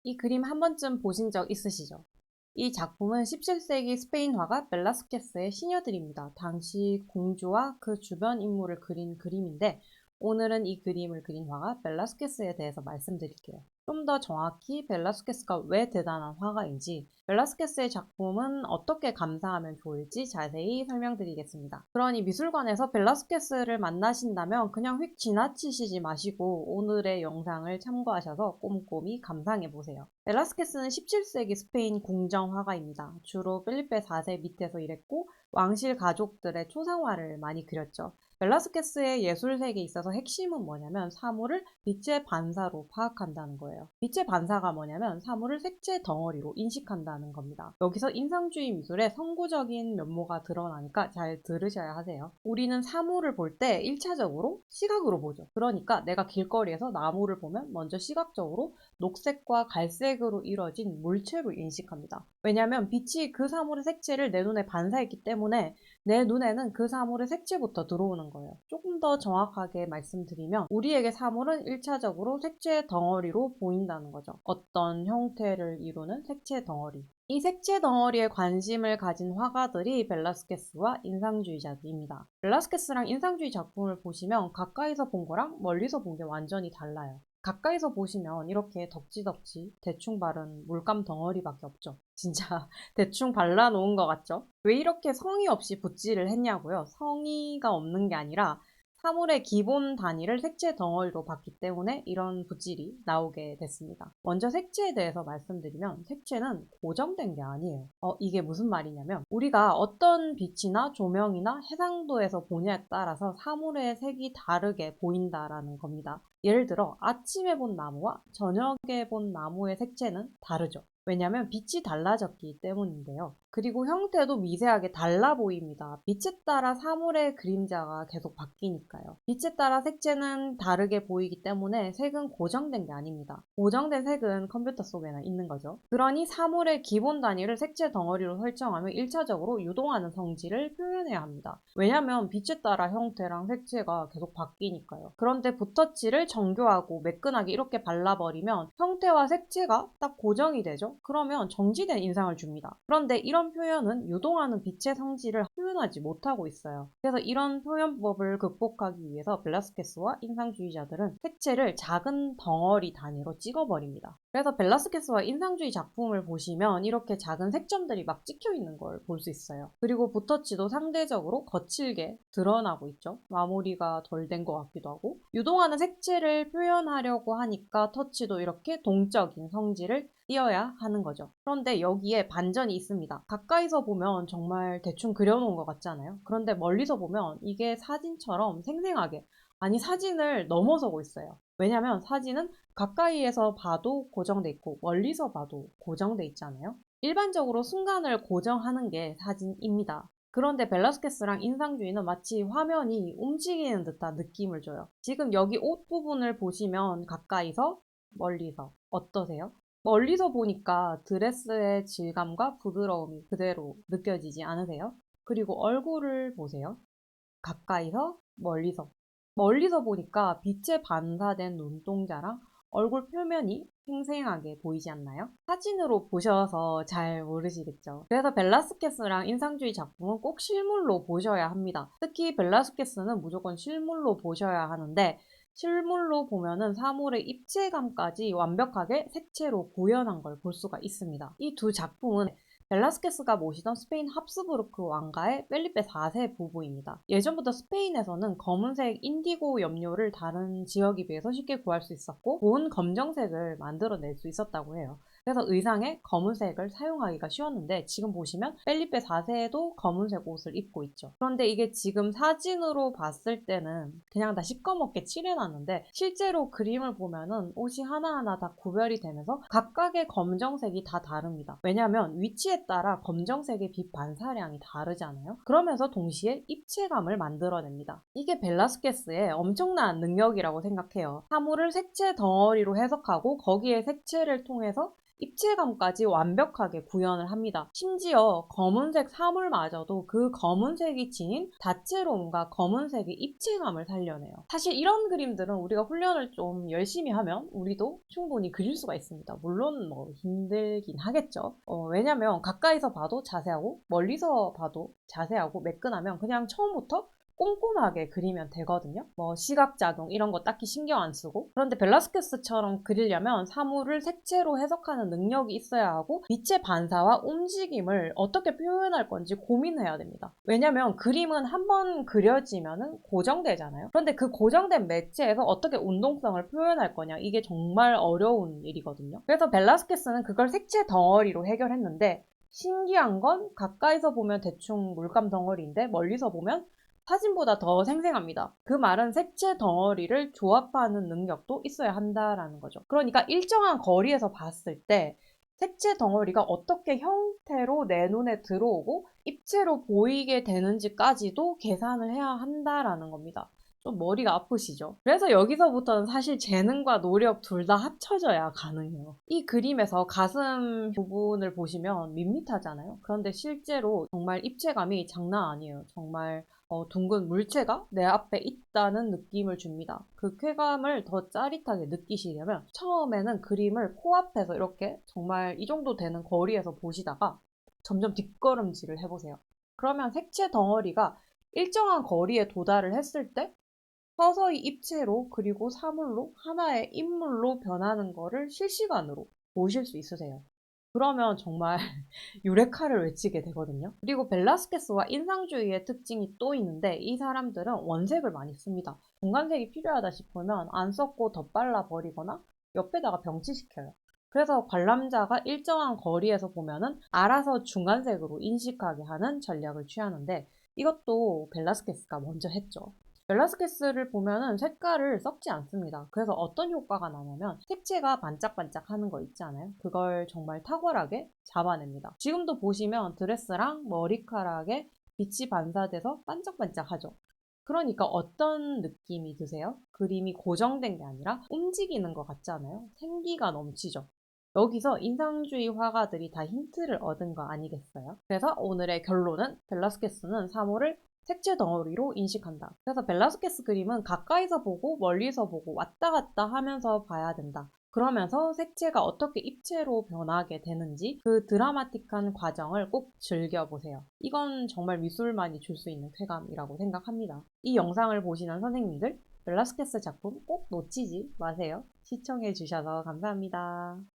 이 그림 한 번쯤 보신 적 있으시죠? 이 작품은 17세기 스페인 화가 벨라스케스의 시녀들입니다. 당시 공주와 그 주변 인물을 그린 그림인데 오늘은 이 그림을 그린 화가 벨라스케스에 대해서 말씀드릴게요. 좀 더 정확히 벨라스케스가 왜 대단한 화가인지, 벨라스케스의 작품은 어떻게 감상하면 좋을지 자세히 설명드리겠습니다. 그러니 미술관에서 벨라스케스를 만나신다면 그냥 휙 지나치시지 마시고 오늘의 영상을 참고하셔서 꼼꼼히 감상해 보세요. 벨라스케스는 17세기 스페인 궁정 화가입니다. 주로 필리페 4세 밑에서 일했고 왕실 가족들의 초상화를 많이 그렸죠. 벨라스케스의 예술 세계에 있어서 핵심은 뭐냐면 사물을 빛의 반사로 파악한다는 거예요. 빛의 반사가 뭐냐면 사물을 색채 덩어리로 인식한다는 겁니다. 여기서 인상주의 미술의 선구적인 면모가 드러나니까 잘 들으셔야 하세요. 우리는 사물을 볼 때 1차적으로 시각으로 보죠. 그러니까 내가 길거리에서 나무를 보면 먼저 시각적으로 녹색과 갈색으로 이루어진 물체로 인식합니다. 왜냐하면 빛이 그 사물의 색채를 내 눈에 반사했기 때문에 내 눈에는 그 사물의 색채부터 들어오는 거예요. 조금 더 정확하게 말씀드리면 우리에게 사물은 1차적으로 색채 덩어리로 보인다는 거죠. 어떤 형태를 이루는 색채 덩어리. 이 색채 덩어리에 관심을 가진 화가들이 벨라스케스와 인상주의자들입니다. 벨라스케스랑 인상주의 작품을 보시면 가까이서 본 거랑 멀리서 본 게 완전히 달라요. 가까이서 보시면 이렇게 덕지덕지 대충 바른 물감 덩어리밖에 없죠. 진짜 대충 발라놓은 것 같죠? 왜 이렇게 성의 없이 붓질을 했냐고요? 성의가 없는 게 아니라 사물의 기본 단위를 색채 덩어리로 봤기 때문에 이런 붓질이 나오게 됐습니다. 먼저 색채에 대해서 말씀드리면 색채는 고정된 게 아니에요. 이게 무슨 말이냐면 우리가 어떤 빛이나 조명이나 해상도에서 보냐에 따라서 사물의 색이 다르게 보인다라는 겁니다. 예를 들어 아침에 본 나무와 저녁에 본 나무의 색채는 다르죠. 왜냐하면 빛이 달라졌기 때문인데요. 그리고 형태도 미세하게 달라 보입니다. 빛에 따라 사물의 그림자가 계속 바뀌니까요. 빛에 따라 색채는 다르게 보이기 때문에 색은 고정된 게 아닙니다. 고정된 색은 컴퓨터 속에나 있는 거죠. 그러니 사물의 기본 단위를 색채 덩어리로 설정하면 1차적으로 유동하는 성질을 표현해야 합니다. 왜냐하면 빛에 따라 형태랑 색채가 계속 바뀌니까요. 그런데 붓터치를 정교하고 매끈하게 이렇게 발라버리면 형태와 색채가 딱 고정이 되죠. 그러면 정지된 인상을 줍니다. 그런데 이런 표현은 유동하는 빛의 성질을 표현하지 못하고 있어요. 그래서 이런 표현법을 극복하기 위해서 벨라스케스와 인상주의자들은 색채를 작은 덩어리 단위로 찍어버립니다. 그래서 벨라스케스와 인상주의 작품을 보시면 이렇게 작은 색점들이 막 찍혀 있는 걸 볼 수 있어요. 그리고 붓터치도 상대적으로 거칠게 드러나고 있죠. 마무리가 덜 된 것 같기도 하고. 유동하는 색채를 표현하려고 하니까 터치도 이렇게 동적인 성질을 띄어야 하는 거죠. 그런데 여기에 반전이 있습니다. 가까이서 보면 정말 대충 그려놓은 것 같잖아요. 그런데 멀리서 보면 이게 사진처럼 생생하게, 아니 사진을 넘어서고 있어요. 왜냐면 사진은 가까이에서 봐도 고정돼 있고 멀리서 봐도 고정돼 있잖아요. 일반적으로 순간을 고정하는 게 사진입니다. 그런데 벨라스케스랑 인상주의는 마치 화면이 움직이는 듯한 느낌을 줘요. 지금 여기 옷 부분을 보시면 가까이서 멀리서 어떠세요? 멀리서 보니까 드레스의 질감과 부드러움이 그대로 느껴지지 않으세요? 그리고 얼굴을 보세요. 가까이서 멀리서. 멀리서 보니까 빛에 반사된 눈동자랑 얼굴 표면이 생생하게 보이지 않나요? 사진으로 보셔서 잘 모르시겠죠. 그래서 벨라스케스랑 인상주의 작품은 꼭 실물로 보셔야 합니다. 특히 벨라스케스는 무조건 실물로 보셔야 하는데 실물로 보면은 사물의 입체감까지 완벽하게 색채로 구현한 걸 볼 수가 있습니다. 이 두 작품은 벨라스케스가 모시던 스페인 합스부르크 왕가의 펠리페 4세 부부입니다. 예전부터 스페인에서는 검은색 인디고 염료를 다른 지역에 비해서 쉽게 구할 수 있었고 고운 검정색을 만들어낼 수 있었다고 해요. 그래서 의상에 검은색을 사용하기가 쉬웠는데 지금 보시면 펠리페 4세도 검은색 옷을 입고 있죠. 그런데 이게 지금 사진으로 봤을 때는 그냥 다 시꺼멓게 칠해놨는데 실제로 그림을 보면은 옷이 하나하나 다 구별이 되면서 각각의 검정색이 다 다릅니다. 왜냐하면 위치에 따라 검정색의 빛 반사량이 다르잖아요. 그러면서 동시에 입체감을 만들어냅니다. 이게 벨라스케스의 엄청난 능력이라고 생각해요. 사물을 색채 덩어리로 해석하고 거기에 색채를 통해서 입체감까지 완벽하게 구현을 합니다. 심지어 검은색 사물마저도 그 검은색이 지닌 다채로움과 검은색의 입체감을 살려내요. 사실 이런 그림들은 우리가 훈련을 좀 열심히 하면 우리도 충분히 그릴 수가 있습니다. 물론 뭐 힘들긴 하겠죠. 왜냐면 가까이서 봐도 자세하고 멀리서 봐도 자세하고 매끈하면 그냥 처음부터 꼼꼼하게 그리면 되거든요. 뭐 시각작용 이런 거 딱히 신경 안 쓰고. 그런데 벨라스케스처럼 그리려면 사물을 색채로 해석하는 능력이 있어야 하고 빛의 반사와 움직임을 어떻게 표현할 건지 고민해야 됩니다. 왜냐면 그림은 한 번 그려지면은 고정되잖아요. 그런데 그 고정된 매체에서 어떻게 운동성을 표현할 거냐, 이게 정말 어려운 일이거든요. 그래서 벨라스케스는 그걸 색채 덩어리로 해결했는데, 신기한 건 가까이서 보면 대충 물감 덩어리인데 멀리서 보면 사진보다 더 생생합니다. 그 말은 색채 덩어리를 조합하는 능력도 있어야 한다라는 거죠. 그러니까 일정한 거리에서 봤을 때 색채 덩어리가 어떻게 형태로 내 눈에 들어오고 입체로 보이게 되는지까지도 계산을 해야 한다라는 겁니다. 좀 머리가 아프시죠? 그래서 여기서부터는 사실 재능과 노력 둘 다 합쳐져야 가능해요. 이 그림에서 가슴 부분을 보시면 밋밋하잖아요. 그런데 실제로 정말 입체감이 장난 아니에요. 정말 둥근 물체가 내 앞에 있다는 느낌을 줍니다. 그 쾌감을 더 짜릿하게 느끼시려면 처음에는 그림을 코앞에서 이렇게 정말 이 정도 되는 거리에서 보시다가 점점 뒷걸음질을 해보세요. 그러면 색채 덩어리가 일정한 거리에 도달을 했을 때 서서히 입체로 그리고 사물로 하나의 인물로 변하는 거를 실시간으로 보실 수 있으세요. 그러면 정말 유레카를 외치게 되거든요. 그리고 벨라스케스와 인상주의의 특징이 또 있는데, 이 사람들은 원색을 많이 씁니다. 중간색이 필요하다 싶으면 안 썼고 덧발라 버리거나 옆에다가 병치시켜요. 그래서 관람자가 일정한 거리에서 보면은 알아서 중간색으로 인식하게 하는 전략을 취하는데, 이것도 벨라스케스가 먼저 했죠. 벨라스케스를 보면은 색깔을 섞지 않습니다. 그래서 어떤 효과가 나냐면 색채가 반짝반짝 하는 거 있지 않아요? 그걸 정말 탁월하게 잡아냅니다. 지금도 보시면 드레스랑 머리카락에 빛이 반사돼서 반짝반짝하죠. 그러니까 어떤 느낌이 드세요? 그림이 고정된 게 아니라 움직이는 것 같잖아요. 생기가 넘치죠. 여기서 인상주의 화가들이 다 힌트를 얻은 거 아니겠어요? 그래서 오늘의 결론은 벨라스케스는 사물을 색채 덩어리로 인식한다. 그래서 벨라스케스 그림은 가까이서 보고 멀리서 보고 왔다 갔다 하면서 봐야 된다. 그러면서 색채가 어떻게 입체로 변하게 되는지 그 드라마틱한 과정을 꼭 즐겨보세요. 이건 정말 미술만이 줄 수 있는 쾌감이라고 생각합니다. 이 영상을 보시는 선생님들, 벨라스케스 작품 꼭 놓치지 마세요. 시청해주셔서 감사합니다.